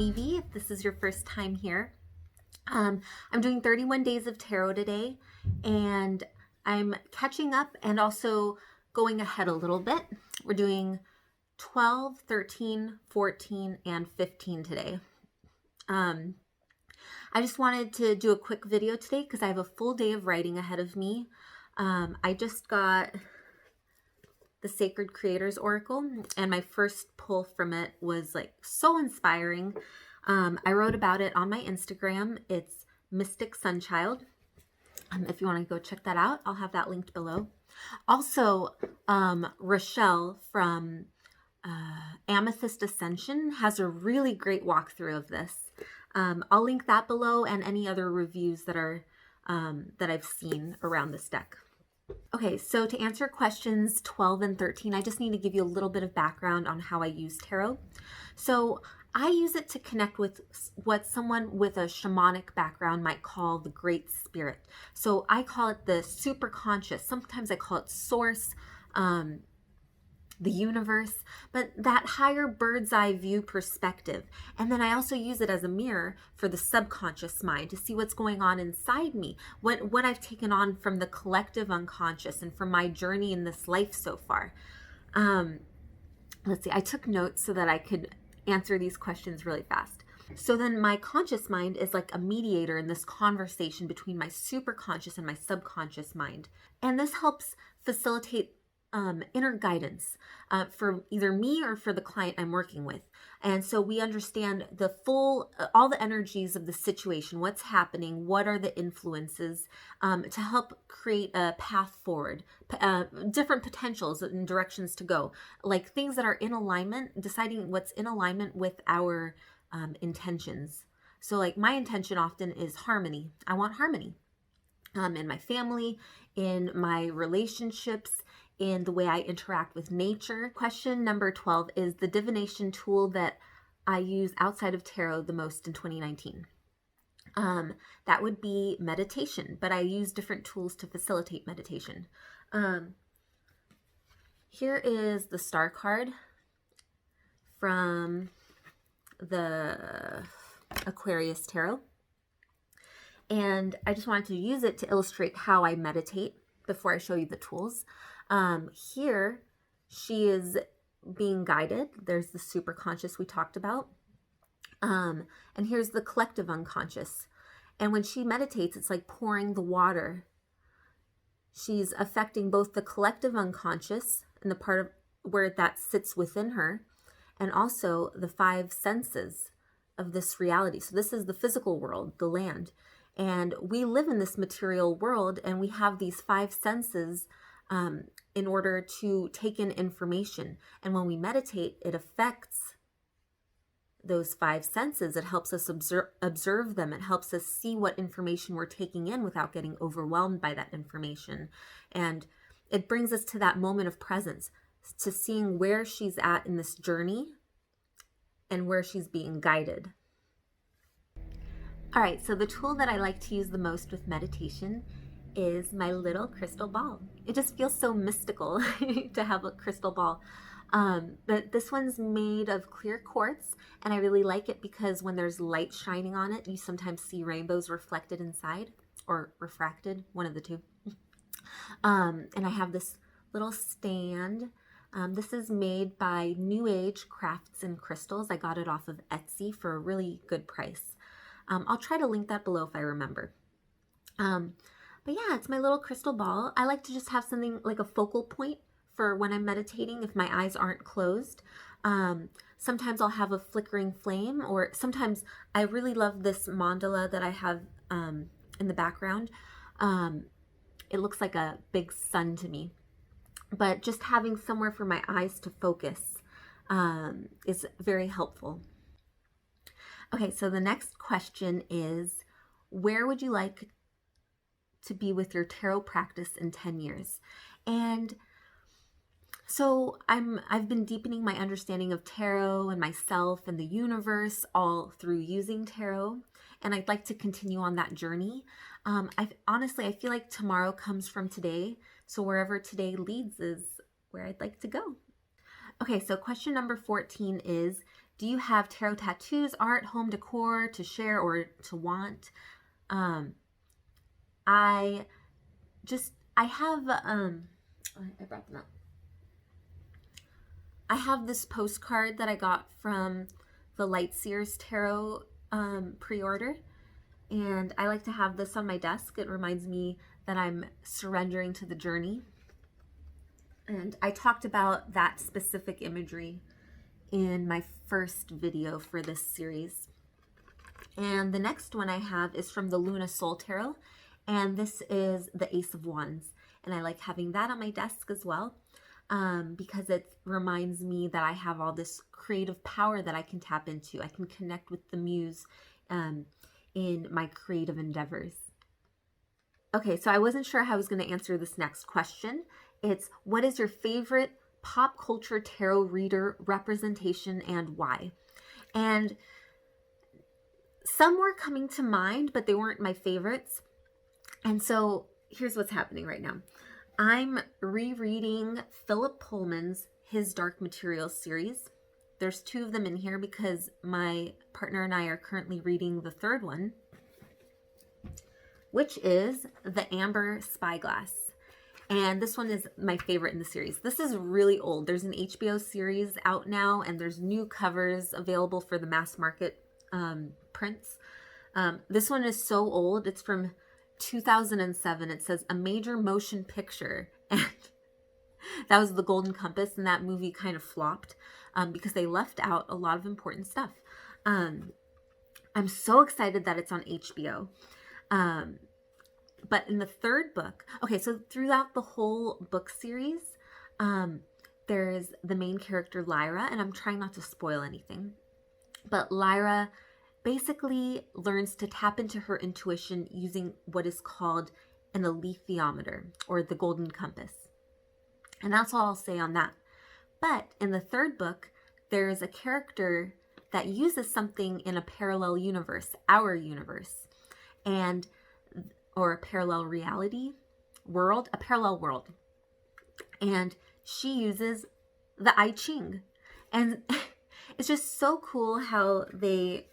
Vivi, if this is your first time here. I'm doing 31 days of tarot today, and I'm catching up and also going ahead a little bit. We're doing 12, 13, 14, and 15 today. I just wanted to do a quick video today because I have a full day of writing ahead of me. I just got the Sacred Creators Oracle, and my first pull from it was like so inspiring. I wrote about it on my Instagram. It's Mystic Sunchild. If you want to go check that out, I'll have that linked below. Also, Rochelle from Amethyst Ascension has a really great walkthrough of this. I'll link that below and any other reviews that are that I've seen around this deck. Okay, so to answer questions 12 and 13, I just need to give you a little bit of background on how I use tarot. So I use it to connect with what someone with a shamanic background might call the Great Spirit. So I call it the superconscious. Sometimes I call it source, the universe, but that higher bird's eye view perspective. And then I also use it as a mirror for the subconscious mind to see what's going on inside me, what I've taken on from the collective unconscious and from my journey in this life so far. Let's see, I took notes so that I could answer these questions really fast. So then my conscious mind is like a mediator in this conversation between my superconscious and my subconscious mind. And this helps facilitate inner guidance for either me or for the client I'm working with. And so we understand the full, all the energies of the situation, what's happening, what are the influences, to help create a path forward, different potentials and directions to go, like things that are in alignment, deciding what's in alignment with our intentions. So like my intention often is harmony. I want harmony in my family, in my relationships, in the way I interact with nature. Question number 12 is the divination tool that I use outside of tarot the most in 2019. That would be meditation, but I use different tools to facilitate meditation. Here is the star card from the Aquarius Tarot. And I just wanted to use it to illustrate how I meditate before I show you the tools. Here, she is being guided. There's the superconscious we talked about. And here's the collective unconscious. And when she meditates, it's like pouring the water. She's affecting both the collective unconscious and the part of where that sits within her, and also the five senses of this reality. So this is the physical world, the land. And we live in this material world, and we have these five senses in order to take in information. And when we meditate, it affects those five senses. It helps us observe them. It helps us see what information we're taking in without getting overwhelmed by that information. And it brings us to that moment of presence, to seeing where she's at in this journey and where she's being guided. All right, so the tool that I like to use the most with meditation is my little crystal ball. It just feels so mystical to have a crystal ball. But this one's made of clear quartz, and I really like it because when there's light shining on it, you sometimes see rainbows reflected inside, or refracted, one of the two. And I have this little stand. This is made by New Age Crafts and Crystals. I got it off of Etsy for a really good price. I'll try to link that below if I remember. But yeah, it's my little crystal ball. I like to just have something like a focal point for when I'm meditating if my eyes aren't closed. Sometimes I'll have a flickering flame, or sometimes I really love this mandala that I have in the background. It looks like a big sun to me. But just having somewhere for my eyes to focus is very helpful. Okay, so the next question is, where would you like to be with your tarot practice in 10 years? And so I've been deepening my understanding of tarot and myself and the universe all through using tarot, and I'd like to continue on that journey. Honestly, I feel like tomorrow comes from today, so wherever today leads is where I'd like to go. Okay, so question number 14 is, Do you have tarot tattoos, art, home decor to share or to want? I have, I brought them up. I have this postcard that I got from the Lightseers Tarot pre-order, and I like to have this on my desk. It reminds me that I'm surrendering to the journey. And I talked about that specific imagery in my first video for this series. And the next one I have is from the Luna Soul Tarot, and this is the Ace of Wands. And I like having that on my desk as well, because it reminds me that I have all this creative power that I can tap into. I can connect with the muse in my creative endeavors. Okay, so I wasn't sure how I was going to answer this next question. It's, what is your favorite pop culture tarot reader representation and why? And some were coming to mind, but they weren't my favorites. And so here's what's happening right now. I'm rereading Phillip Pullman's His Dark Materials series. There's 2 of them in here because my partner and I are currently reading the 3rd one, which is The Amber Spyglass. And this one is my favorite in the series. This is really old. There's an HBO series out now, and there's new covers available for the mass market prints. This one is so old. It's from 2007. It says a major motion picture. And that was The Golden Compass, and that movie kind of flopped because they left out a lot of important stuff. I'm so excited that it's on HBO. But in the 3rd book, okay, so throughout the whole book series, there's the main character, Lyra, and I'm trying not to spoil anything. But Lyra basically learns to tap into her intuition using what is called an alethiometer, or the Golden Compass. And that's all I'll say on that. But in the 3rd book, there's a character that uses something in a parallel universe, our universe, or a parallel reality world, a parallel world. And she uses the I Ching. And it's just so cool how they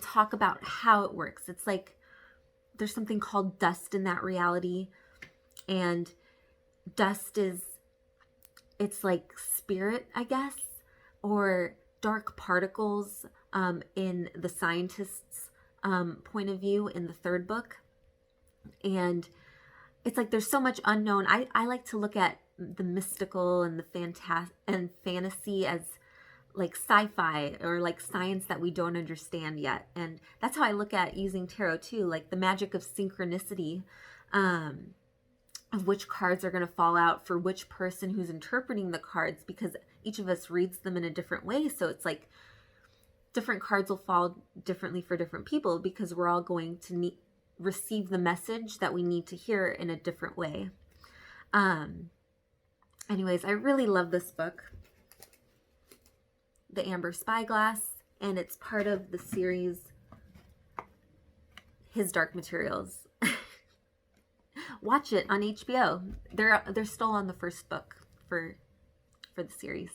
talk about how it works. It's like there's something called dust in that reality, and dust it's like spirit, I guess, or dark particles in the scientists' point of view in the 3rd book. And it's like there's so much unknown. I like to look at the mystical and the fantasy as like sci-fi or like science that we don't understand yet. And that's how I look at using tarot too, like the magic of synchronicity, of which cards are going to fall out for which person who's interpreting the cards, because each of us reads them in a different way. So it's like different cards will fall differently for different people because we're all going to receive the message that we need to hear in a different way. Anyways, I really love this book, The Amber Spyglass, and it's part of the series His Dark Materials. Watch it on HBO. They're still on the 1st book for the series.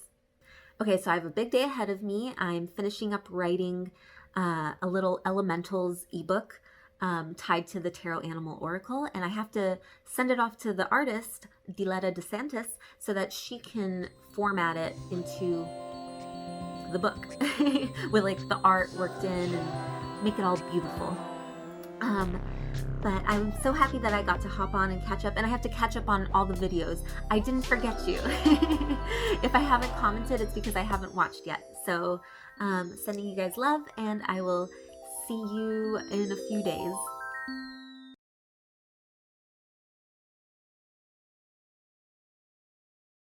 Okay, so I have a big day ahead of me. I'm finishing up writing a little Elementals ebook tied to the Tarot Animal Oracle, and I have to send it off to the artist, Diletta De Santis, so that she can format it into the book with like the art worked in and make it all beautiful. But I'm so happy that I got to hop on and catch up, and I have to catch up on all the videos. I didn't forget you. If I haven't commented, it's because I haven't watched yet. So sending you guys love, and I will see you in a few days.